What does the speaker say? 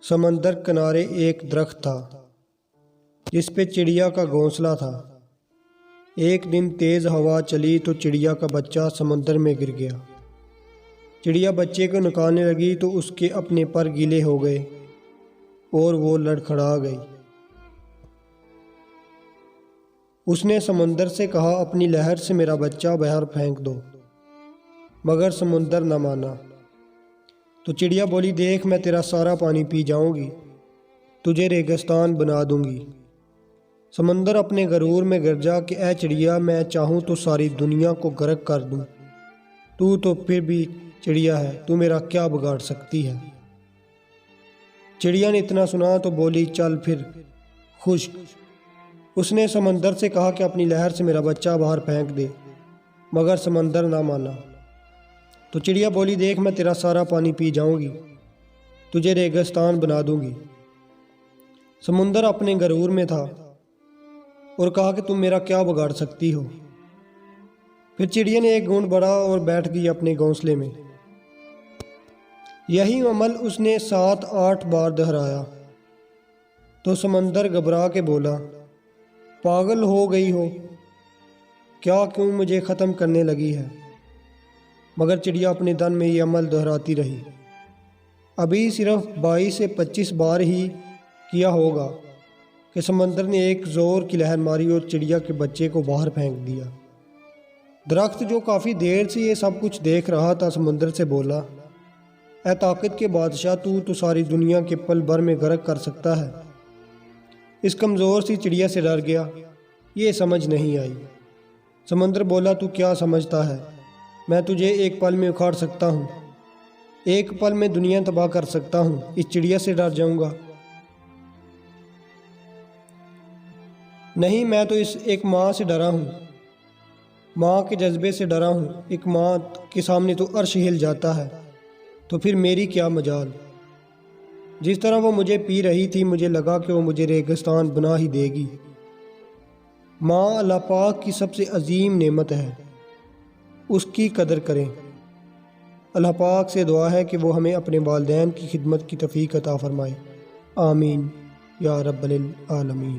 سمندر کنارے ایک درخت تھا جس پہ چڑیا کا گھونسلہ تھا۔ ایک دن تیز ہوا چلی تو چڑیا کا بچہ سمندر میں گر گیا۔ چڑیا بچے کو نکالنے لگی تو اس کے اپنے پر گیلے ہو گئے اور وہ لڑکھڑا گئی۔ اس نے سمندر سے کہا اپنی لہر سے میرا بچہ باہر پھینک دو، مگر سمندر نہ مانا۔ تو چڑیا بولی دیکھ میں تیرا سارا پانی پی جاؤں گی، تجھے ریگستان بنا دوں گی۔ سمندر اپنے غرور میں گرجا کہ اے چڑیا میں چاہوں تو ساری دنیا کو غرق کر دوں، تو پھر بھی چڑیا ہے، تو میرا کیا بگاڑ سکتی ہے۔ چڑیا نے اتنا سنا تو بولی چل پھر خشک۔ اس نے سمندر سے کہا کہ اپنی لہر سے میرا بچہ باہر پھینک دے، مگر سمندر نہ مانا۔ تو چڑیا بولی دیکھ میں تیرا سارا پانی پی جاؤں گی، تجھے ریگستان بنا دوں گی۔ سمندر اپنے غرور میں تھا اور کہا کہ تم میرا کیا بگاڑ سکتی ہو۔ پھر چڑیا نے ایک گھونٹ بڑھا اور بیٹھ گئی اپنے گھونسلے میں۔ یہی عمل اس نے 7-8 بار دہرایا تو سمندر گھبرا کے بولا پاگل ہو گئی ہو کیا، کیوں مجھے ختم کرنے لگی ہے؟ مگر چڑیا اپنے دن میں یہ عمل دہراتی رہی۔ ابھی صرف 22 سے 25 بار ہی کیا ہوگا کہ سمندر نے ایک زور کی لہر ماری اور چڑیا کے بچے کو باہر پھینک دیا۔ درخت جو کافی دیر سے یہ سب کچھ دیکھ رہا تھا سمندر سے بولا اے طاقت کے بادشاہ، تو ساری دنیا کے پل بھر میں غرق کر سکتا ہے۔ اس کمزور سی چڑیا سے ڈر گیا، یہ سمجھ نہیں آئی۔ سمندر بولا تو کیا سمجھتا ہے، میں تجھے ایک پل میں اکھاڑ سکتا ہوں، ایک پل میں دنیا تباہ کر سکتا ہوں، اس چڑیا سے ڈر جاؤں گا؟ نہیں، میں تو اس ایک ماں سے ڈرا ہوں، ماں کے جذبے سے ڈرا ہوں۔ ایک ماں کے سامنے تو عرش ہل جاتا ہے، تو پھر میری کیا مجال۔ جس طرح وہ مجھے پی رہی تھی مجھے لگا کہ وہ مجھے ریگستان بنا ہی دے گی۔ ماں اللہ پاک کی سب سے عظیم نعمت ہے، اس کی قدر کریں۔ اللہ پاک سے دعا ہے کہ وہ ہمیں اپنے والدین کی خدمت کی توفیق عطا فرمائے، آمین یا رب العالمین۔